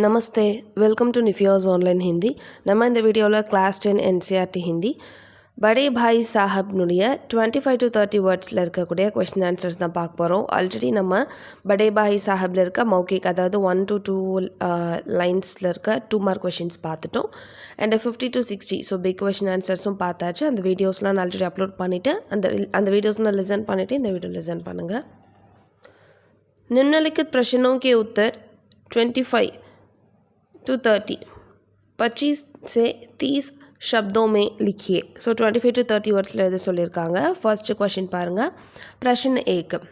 नमस्ते welcome to Nifiya's online Hindi நம்ம இந்த வீடியோவில் கிளாஸ் 10 NCERT ஹிந்தி படே பாய் சாஹப்னுடைய 25 to 30 வேர்ட்ஸில் இருக்கக்கூடிய கொஸ்டின் ஆன்சர்ஸ் தான் பார்க்க போகிறோம். ஆல்ரெடி நம்ம படே பாய் சாஹிப்பில் இருக்க மௌகிக் அதாவது 1 to 2 லைன்ஸில் இருக்க 2 மார்க் கொஷின்ஸ் பார்த்துட்டோம். And 50 to 60 so big question ஆன்சர்ஸும் பார்த்தாச்சு. அந்த வீடியோஸ்லாம் நான் ஆல்ரெடி அப்லோட் பண்ணிவிட்டு அந்த வீடியோஸ்லாம் லிசன் பண்ணிவிட்டு இந்த வீடியோ லிசன் பண்ணுங்கள். निम्नलिखित प्रश्नों के उत्तर 25 to 30 25 से 30 शब्दों में लिखिए. सो 25 to 30 वर्ड्स எழுத சொல்லியிருக்காங்க. फर्स्ट क्वेश्चन பாருங்க. प्रश्न 1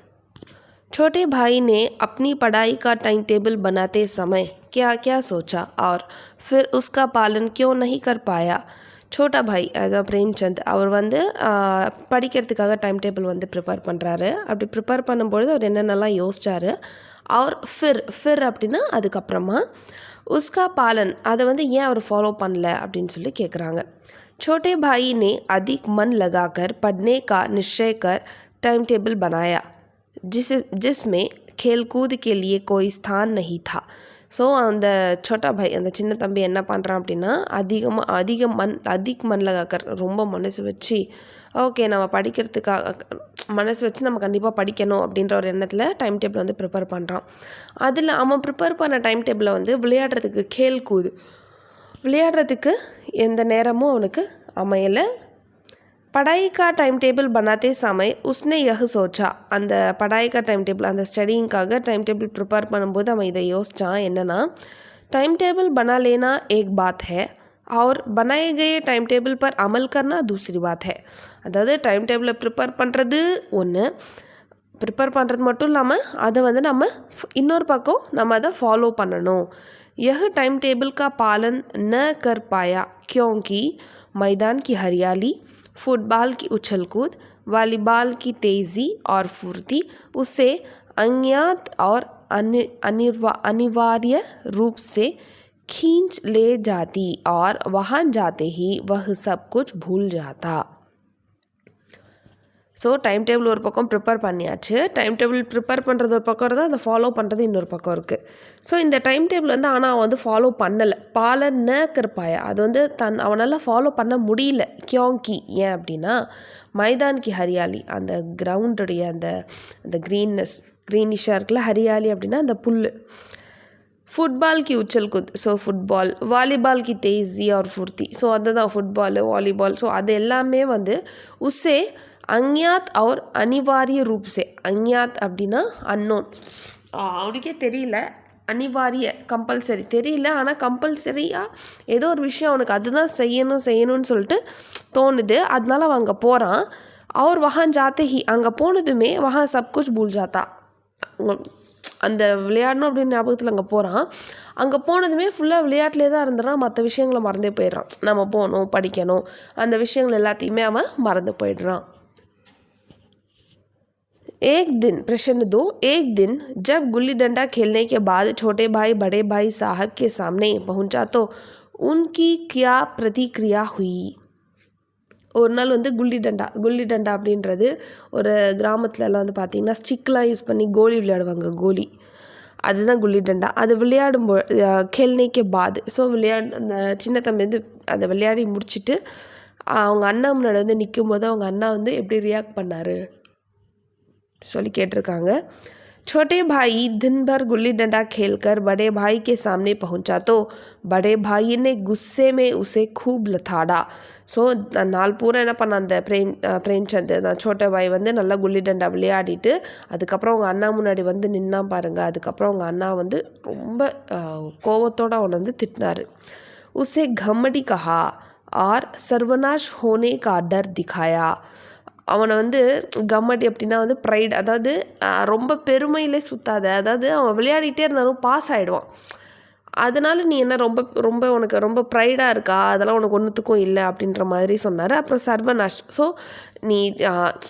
छोटे भाई ने अपनी पढ़ाई का टाइम टेबल बनाते समय क्या क्या सोचा और फिर उसका पालन क्यों नहीं कर पाया. छोटा भाई அதாவது பிரேம்சந்த் அவர் வந்து படிக்கிறதுக்காக டைம் டேபிள் வந்து ப்ரிப்பேர் பண்ணுறாரு. அப்படி ப்ரிப்பேர் பண்ணும்பொழுது அவர் என்னென்னலாம் யோசிச்சார். அவர் ஃபிர் அப்படின்னா அதுக்கப்புறமா உஸ்கா பாலன் அதை வந்து ஏன் அவர் ஃபாலோ பண்ணல அப்படின்னு சொல்லி கேட்குறாங்க. छोटे भाई ने अधिक मन लगाकर पढ़ने का निश्चय कर टाइम टेबल बनाया जिसमें खेलकूद के लिए कोई स्थान नहीं था. ஸோ அந்த छोटा भाई அந்த சின்ன தம்பி என்ன பண்ணுறான் அப்படின்னா அதிக மண் லகாக்கர் ரொம்ப மனசு வச்சு ஓகே நம்ம படிக்கிறதுக்காக மனசு வச்சு நம்ம கண்டிப்பாக படிக்கணும் அப்படின்ற ஒரு எண்ணத்தில் டைம் டேபிள் வந்து ப்ரிப்பேர் பண்ணுறான். அதில் அவன் ப்ரிப்பேர் பண்ண டைம் டேபிளில் வந்து விளையாடுறதுக்கு எந்த நேரமும் அவனுக்கு அமையலை. पढ़ाई का टाइम टेबल बनाते समय उसने यह सोचा அந்த पढ़ाई का टाइम टेबल அந்த ஸ்டடிங்காக டைம் டேபிள் ப்ரிப்பேர் பண்ணும்போது அவன் இதை யோசித்தான். என்னென்னா टाइम टेबल बना लेना एक बात है और बनाए गए टाइम टेबल पर अमल करना दूसरी बात है. அதாவது டைம் டேபிளை ப்ரிப்பேர் பண்ணுறது ஒன்று, ப்ரிப்பேர் பண்ணுறது மட்டும் இல்லாமல் அதை வந்து நம்ம இன்னொரு பக்கம் நம்ம அதை ஃபாலோ பண்ணணும். यह टाइम टेबल का पालन न कर पाया क्योंकि मैदान की हरियाली, फुटबॉल की उछल कूद, वॉलीबॉल की तेज़ी और फुर्ती उसे अज्ञात और अनिवार्य रूप से खींच ले जाती और वहाँ जाते ही वह सब कुछ भूल जाता. ஸோ டைம் டேபிள் ஒரு பக்கம் ப்ரிப்பேர் பண்ணியாச்சு. டைம் டேபிள் ப்ரிப்பேர் பண்ணுறது ஒரு பக்கம் இருந்தால் அதை ஃபாலோ பண்ணுறது இன்னொரு பக்கம் இருக்குது. ஸோ இந்த டைம் டேபிள் வந்து ஆனால் அவன் வந்து ஃபாலோ பண்ணலை. பாலன கற்பாயா அது வந்து அவனால் ஃபாலோ பண்ண முடியல. கியோங்கி ஏன் அப்படின்னா மைதான்கி ஹரியாலி அந்த கிரவுண்டுடைய அந்த க்ரீனிஷாக இருக்குல்ல, ஹரியாலி அப்படின்னா அந்த புல். ஃபுட்பால் கி உச்சல் குத் ஸோ ஃபுட்பால், வாலிபால் கி தேஸி ஆர் ஃபுர்த்தி ஸோ அதுதான் ஃபுட்பாலு வாலிபால். ஸோ அது எல்லாமே வந்து உஸ்ஸே அஞ்ஞாத் और அனிவாரிய ரூப் சே. அஞ்ஞாத் அப்படின்னா அன்னோன், அவனுக்கே தெரியல. அனிவாரிய கம்பல்சரி தெரியல, ஆனால் கம்பல்சரியாக ஏதோ ஒரு விஷயம் அவனுக்கு அதுதான் செய்யணும்னு சொல்லிட்டு தோணுது. அதனால அவன் அங்கே போகிறான். அவர் வஹான் ஜாத்தே ஹி அங்கே போனதுமே வஹான் சப் குச் பூல் ஜாத்தா. அந்த விளையாடணும் அப்படின்னு ஞாபகத்தில் அங்கே போகிறான். அங்கே போனதுமே ஃபுல்லாக விளையாட்டிலே தான் இருந்துடுறான். மற்ற விஷயங்களை மறந்தே போயிடுறான். நம்ம போகணும் படிக்கணும் அந்த விஷயங்கள் எல்லாத்தையுமே அவன் மறந்து போயிடுறான். एक दिन प्रश्न 2 एक दिन जब गुल्ली डंडा खेलने के बाद छोटे भाई बड़े भाई साहब के सामने पहुंचा तो उनकी क्या प्रतिक्रिया हुई. ஒரு நாள் வந்து குல்லி டண்டா அப்படின்றது ஒரு கிராமத்துலலாம் வந்து பார்த்திங்கன்னா ஸ்டிக்லாம் யூஸ் பண்ணி கோலி விளையாடுவாங்க. கோலி அதுதான் குல்லி டண்டா. அது விளையாடும்போது கேள்னைக்கே பாது ஸோ அந்த சின்ன தம்பி வந்து அதை விளையாடி முடிச்சுட்டு அவங்க அண்ணா முன்னாடி வந்து நிற்கும்போது அவங்க அண்ணா வந்து எப்படி ரியாக்ட் பண்ணார் சொல்லி கேட்டிருக்காங்க. छोटे भाई दिन भर गुल्ली डंडा खेलकर बड़े भाई के सामने पहुंचा तो बड़े भाई ने गुस्से में उसे खूब लथाड़ा. ஸோ நாள் பூரா என்ன பண்ண அந்த பிரேம்சந்த் அந்த छोटे भाई வந்து நல்லா குல்லி டண்டா விளையாடிட்டு அதுக்கப்புறம் அவங்க அண்ணா முன்னாடி வந்து நின்னா பாருங்கள். அதுக்கப்புறம் அவங்க அண்ணா வந்து ரொம்ப கோவத்தோடு அவனை வந்து திட்டினார். उसे घमंडी कहा और सर्वनाश होने का डर दिखाया. அவனை வந்து கம்மடி அப்படின்னா வந்து ப்ரைட், அதாவது ரொம்ப பெருமையிலே சுற்றாத, அதாவது அவன் விளையாடிட்டே இருந்தாலும் பாஸ் ஆகிடுவான். அதனால நீ என்ன ரொம்ப உனக்கு ரொம்ப ப்ரைடாக இருக்கா, அதெல்லாம் உனக்கு ஒன்றுத்துக்கும் இல்லை அப்படின்ற மாதிரி சொன்னார். அப்புறம் சர்வநாஷ் ஸோ நீ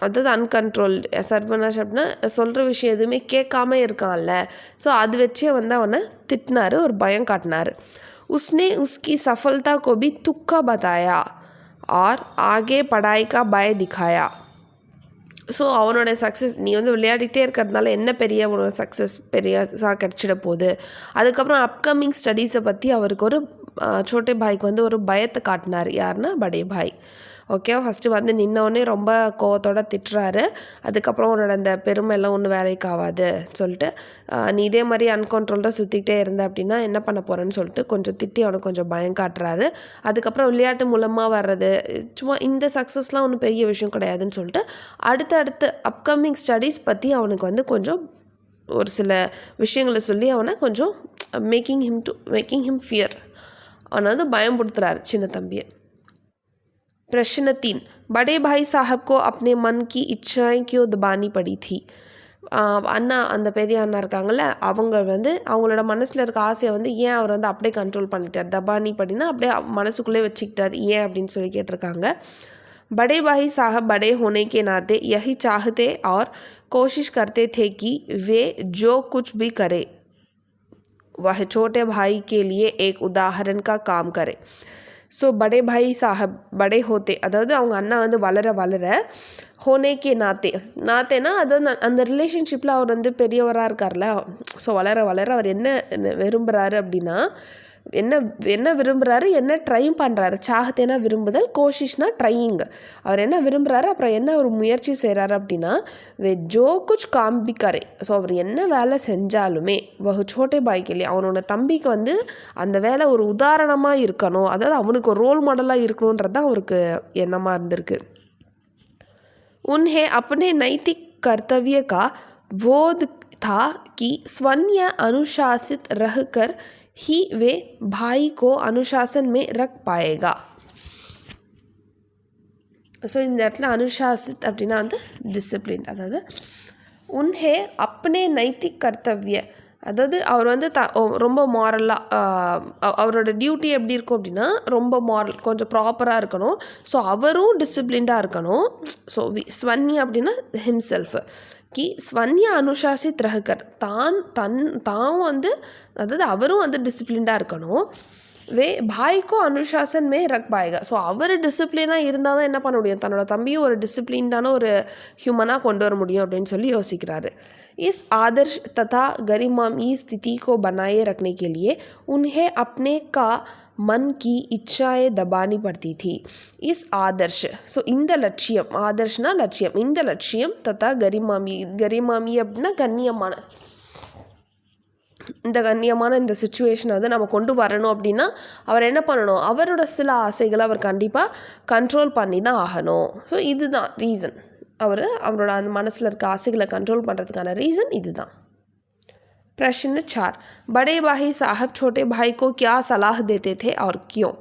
அதாவது அன்கண்ட்ரோல் சர்வநாஷ் அப்படின்னா சொல்கிற விஷயம் எதுவுமே கேட்காம இருக்கான்ல. ஸோ அது வச்சே வந்து அவனை திட்டினார், ஒரு பயம் காட்டினார். उसने उसकी सफलता को भी तुक्का बताया और आगे पढ़ाई का भय दिखाया. ஸோ அவனோட சக்ஸஸ் நீ வந்து விளையாடிட்டே இருக்கிறதுனால என்ன பெரிய உன்னோட சக்ஸஸ் பெரியஸாக கிடச்சிட போகுது. அதுக்கப்புறம் அப்கமிங் ஸ்டடீஸை பற்றி அவருக்கு ஒரு சோட்டே பாய்க்கு வந்து ஒரு பயத்தை காட்டினார். யாருன்னா படே பாய். ஓகே, ஃபஸ்ட்டு வந்து நின்னோடனே ரொம்ப கோவத்தோடு திட்டுறாரு. அதுக்கப்புறம் உன்னோட அந்த பெருமையெல்லாம் ஒன்றும் வேலைக்கு ஆகாது சொல்லிட்டு நீ இதே மாதிரி அன்கண்ட்ரோல்டாக சுற்றிக்கிட்டே இருந்த அப்படின்னா என்ன பண்ண போகிறேன்னு சொல்லிட்டு கொஞ்சம் திட்டி அவனுக்கு கொஞ்சம் பயம் காட்டுறாரு. அதுக்கப்புறம் விளையாட்டு மூலமாக வர்றது சும்மா இந்த சக்ஸஸ்லாம் ஒன்றும் பெரிய விஷயம் கிடையாதுன்னு சொல்லிட்டு அடுத்தடுத்து அப்கமிங் ஸ்டடீஸ் பற்றி அவனுக்கு வந்து கொஞ்சம் ஒரு சில விஷயங்களை சொல்லி அவனை கொஞ்சம் மேக்கிங் ஹிம் ஃபியர், அவனை வந்து பயம்படுத்துகிறாரு சின்ன தம்பியை. प्रश्न 3, बड़े भाई साहब को अपने मन की इच्छाएं क्यों दबानी पड़ी थी? அண்ணா அந்த பெரிய அண்ணா இருக்காங்கள்ல, அவங்க வந்து அவங்களோட மனசில் இருக்க ஆசையை வந்து ஏன் அவர் வந்து அப்படியே கண்ட்ரோல் பண்ணிட்டார்? தபானி படினா அப்படியே மனசுக்குள்ளே வச்சுக்கிட்டார் ஏன் அப்படின்னு சொல்லி கேட்டிருக்காங்க. बड़े भाई साहब बड़े होने के नाते यही चाहते और कोशिश करते थे कि वे जो कुछ भी करे वह छोटे भाई के लिए एक उदाहरण का काम करे. ஸோ படே பாய் சாஹப் படே ஹோத்தே, அதாவது அவங்க அண்ணா வந்து வளர வளர ஹோனேக்கே நாத்தேனா அது அந்த ரிலேஷன்ஷிப்பில் அவர் வந்து பெரியவராக இருக்கார்ல. ஸோ வளர வளர அவர் என்ன விரும்புகிறாரு அப்படின்னா என்ன விரும்புகிறாரு, என்ன ட்ரை பண்ணுறாரு. சாகத்தேனா விரும்புதல், கோஷிஷ்னா ட்ரையிங். அவர் என்ன விரும்புகிறாரு, அப்புறம் என்ன ஒரு முயற்சி செய்கிறாரு அப்படின்னா வே ஜோ குச் காம் பி கரே. ஸோ அவர் என்ன வேலை செஞ்சாலுமே வஹு சோட்டே பாய்க்கு அவனோட தம்பிக்கு வந்து அந்த வேலை ஒரு உதாரணமாக இருக்கணும், அதாவது அவனுக்கு ஒரு ரோல் மாடலாக இருக்கணுன்றது தான் அவருக்கு எண்ணமாக இருந்திருக்கு. उन्हें अपने नैतिक कर्तव्य का बोध था कि स्वयं अनुशासित रहकर ही वे भाई को अनुशासन में रख पाएगा. ஸோ இந்த இடத்துல அனுசாசித் அப்படின்னா வந்து டிசிப்ளின், அதாவது உன்ஹே அப்னே நைத்திக் கர்த்தவ்ய, அதாவது அவர் வந்து ரொம்ப மாரலாக அவரோட டியூட்டி எப்படி இருக்கும் அப்படின்னா ரொம்ப மாரல் கொஞ்சம் ப்ராப்பராக இருக்கணும். ஸோ அவரும் டிசிப்ளின்டாக இருக்கணும். ஸோ ஸ்வன்யா அப்படின்னா ஹிம்செல்ஃப் கி ஸ்வன்யா அனுசாசித் ரஹகர், தான் வந்து அதாவது அவரும் வந்து டிசிப்ளின்டாக இருக்கணும். வே பாய்க்கோ அனுசாசன் மே ரக் பாய்கா. ஸோ அவர் டிசிப்ளினாக இருந்தால் தான் என்ன பண்ண முடியும், தன்னோட தம்பியும் ஒரு டிசிப்ளின்டான ஒரு ஹியூமனாக கொண்டு வர முடியும் அப்படின்னு சொல்லி யோசிக்கிறாரு. इस आदर्श तथा गरिमामयी स्थिति को बनाए रखने के लिए उन्हें अपने का मन की इच्छाएं दबानी पड़ती थी. इस आदर्श ஸோ இந்த லட்சியம், ஆதர்ஷ்னா லட்சியம், இந்த லட்சியம் தத்தா கரிமாமி அப்படின்னா கண்ணியமான, இந்த கண்ணியமான இந்த சுச்சுவேஷனை வந்து நம்ம கொண்டு வரணும் அப்படின்னா அவர் என்ன பண்ணணும், அவரோட சில ஆசைகளை அவர் கண்டிப்பாக கண்ட்ரோல் பண்ணி தான் ஆகணும். ஸோ இதுதான் ரீசன், அவரோட அந்த மனசில் இருக்க ஆசைகளை கண்ட்ரோல் பண்ணுறதுக்கான ரீசன் இதுதான். प्रश्न 4, बड़े भाई साहब छोटे भाई को क्या सलाह देते थे और क्यों?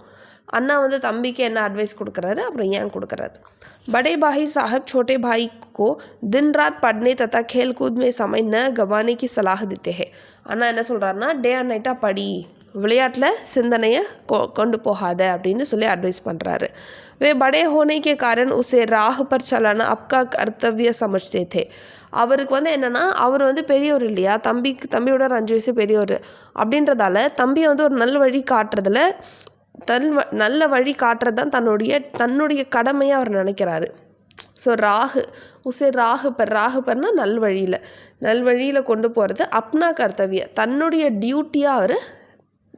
அண்ணா வந்து தம்பிக்கு என்ன அட்வைஸ் கொடுக்குறாரு, அப்புறம் ஏன் கொடுக்குறாரு. बड़े भाई साहब छोटे भाई को दिन रात पढ़ने तथा खेल कूद में समय न गंवाने की सलाह देते हैं. அண்ணா என்ன சொல்கிறாருன்னா டே அண்ட் நைட்டாக படி, விளையாட்டில் சிந்தனையை கொண்டு போகாத அப்படின்னு சொல்லி அட்வைஸ் பண்ணுறாரு. वे बड़े होने के कारण उसे राह पर चलाना आपका कर्तव्य समझते थे. அவருக்கு வந்து என்னென்னா அவர் வந்து பெரியவர் இல்லையா, தம்பியோட ஒரு 5 வயசு பெரியவர் அப்படின்றதால தம்பியை வந்து ஒரு நல்ல வழி காட்டுறதுல நல்ல வழி காட்டுறது தான் தன்னுடைய கடமையாக அவர் நினைக்கிறாரு. ஸோ ராகுபர்னா நல்வழியில் கொண்டு போகிறது அப்னா கர்த்தவிய தன்னுடைய டியூட்டியாக அவர்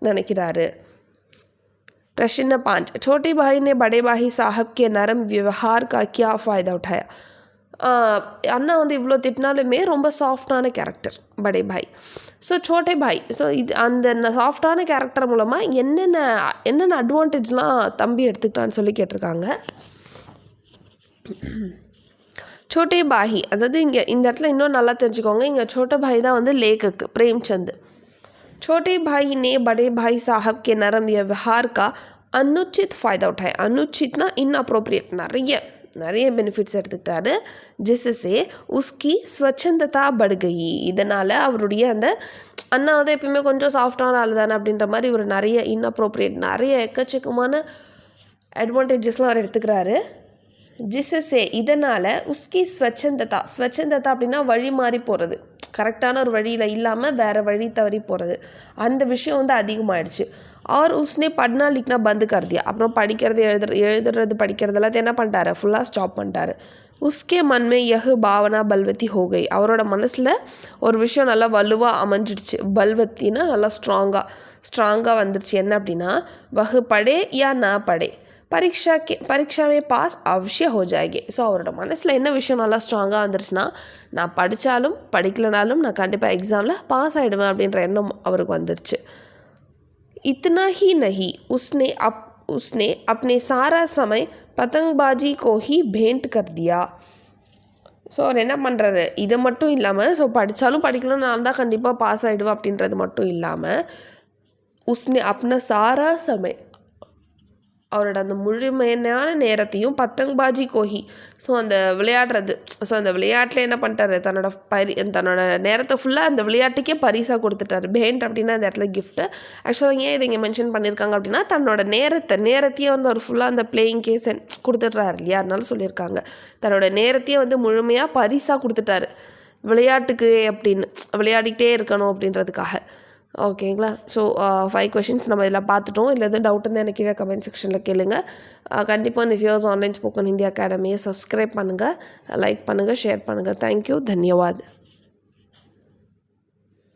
நினைக்கிறாரு. प्रश्न 5, छोटे भाई ने बड़े भाई साहब के नरम व्यवहार का क्या फ़ायदा उठाया? அண்ணா வந்து இவ்வளோ திட்டினாலுமே ரொம்ப சாஃப்டான கேரக்டர் படே பாய். ஸோ சோட்டே பாய், ஸோ இது அந்த சாஃப்டான கேரக்டர் மூலமாக என்னென்ன அட்வான்டேஜ்லாம் தம்பி எடுத்துக்கிட்டான்னு சொல்லி கேட்டிருக்காங்க. சோட்டே பாய், அதாவது இங்கே இந்த இடத்துல இன்னும் நல்லா தெரிஞ்சுக்கோங்க, இங்கே சோட்டே பாய் தான் வந்து லேखक प्रेमचंद. छोटे भाई ने बड़े भाई साहब के नरम व्यवहार का अनुचित फ़ायदा उठाया. अनुचितना इनअप्रोप्रिएट, நிறைய பெனிஃபிட்ஸ் எடுத்துக்கிட்டாரு. ஜிஸ்ஸே உஸ்கி ஸ்வச்சந்ததா பட் கயி. இதனால் அவருடைய அந்த அண்ணா வந்து எப்பயுமே கொஞ்சம் சாஃப்டான ஆள் தானே அப்படின்ற மாதிரி ஒரு நிறைய இன்அப்ரோப்ரியேட் நிறைய எக்கச்சக்கமான அட்வான்டேஜஸ்லாம் அவர் எடுத்துக்கிறாரு. ஜிஸ்ஸே இதனால் உஸ்கி ஸ்வச்சந்ததா அப்படின்னா வழி மாறி போகிறது, கரெக்டான ஒரு வழியில் இல்லாமல் வேறு வழி தவறி போகிறது, அந்த விஷயம் வந்து அதிகமாகிடுச்சு. और उसने पढ़ना लिखना बंद कर दिया. அப்புறம் படிக்கிறது எழுதுறது படிக்கிறது எல்லாத்தையும் என்ன பண்ணிட்டாரு, ஃபுல்லாக ஸ்டாப் பண்ணிட்டாரு. उसके मन में यह भावना बलवती हो गई. அவரோட மனசில் ஒரு விஷயம் நல்லா வலுவாக அமைஞ்சிடுச்சு. பல்வத்தின்னா நல்லா ஸ்ட்ராங்காக வந்துடுச்சு. என்ன அப்படின்னா வஹ் படே யா நா படே பரீட்சாவே பாஸ் அவசியம் ஹோ ஜாயேகே. ஸோ அவரோட மனசில் என்ன விஷயம் நல்லா ஸ்ட்ராங்காக வந்துருச்சுன்னா நான் படித்தாலும் படிக்கலனாலும் நான் கண்டிப்பாக எக்ஸாமில் பாஸ் ஆகிடுவேன் அப்படின்ற எண்ணம் அவருக்கு வந்துருச்சு. इतना ही नहीं उसने अपने सारा समय पतंगबाजी को ही भेंट कर दिया. ஸோ அவர் என்ன பண்ணுறாரு, இதை மட்டும் இல்லாமல் ஸோ படித்தாலும் படிக்கலாம் நான் தான் கண்டிப்பாக பாஸ் ஆகிடுவேன் அப்படின்றது மட்டும் இல்லாமல் உஸ்னே அப்னா சாரா சமய் அவரோட அந்த முழுமையான நேரத்தையும் பத்தங்பாஜி கோஹி ஸோ அந்த விளையாடுறது ஸோ அந்த விளையாட்டில் என்ன பண்ணிட்டாரு தன்னோட நேரத்தை ஃபுல்லாக அந்த விளையாட்டுக்கே பரிசாக கொடுத்துட்டாரு. பேண்ட் அப்படின்னா அந்த இடத்துல கிஃப்ட்டு. ஆக்சுவலாக ஏன் இதை இங்கே மென்ஷன் பண்ணியிருக்காங்க அப்படின்னா தன்னோட நேரத்தையே வந்து அவர் ஃபுல்லாக அந்த பிளேயிங் கேஸ் கொடுத்துட்றாரு இல்லையா, அதனால சொல்லியிருக்காங்க தன்னோட நேரத்தையே வந்து முழுமையாக பரிசாக கொடுத்துட்டாரு விளையாட்டுக்கு அப்படின்னு, விளையாடிக்கிட்டே இருக்கணும் அப்படின்றதுக்காக. ஓகேங்களா. ஸோ 5 கொஷின்ஸ் நம்ம இதில் பார்த்துட்டோம். இல்லை எதுவும் டவுட் இருந்தால் எனக்கு கீழே கமெண்ட் செக்ஷனில் கேளுங்க. கண்டிப்பாக நிஃபியோஸ் ஆன்லைன் ஸ்போக்கன் ஹிந்தி அகாடமியை சப்ஸ்கிரைப் பண்ணுங்கள், லைக் பண்ணுங்கள், ஷேர் பண்ணுங்கள். தேங்க்யூ, தன்யவாத்.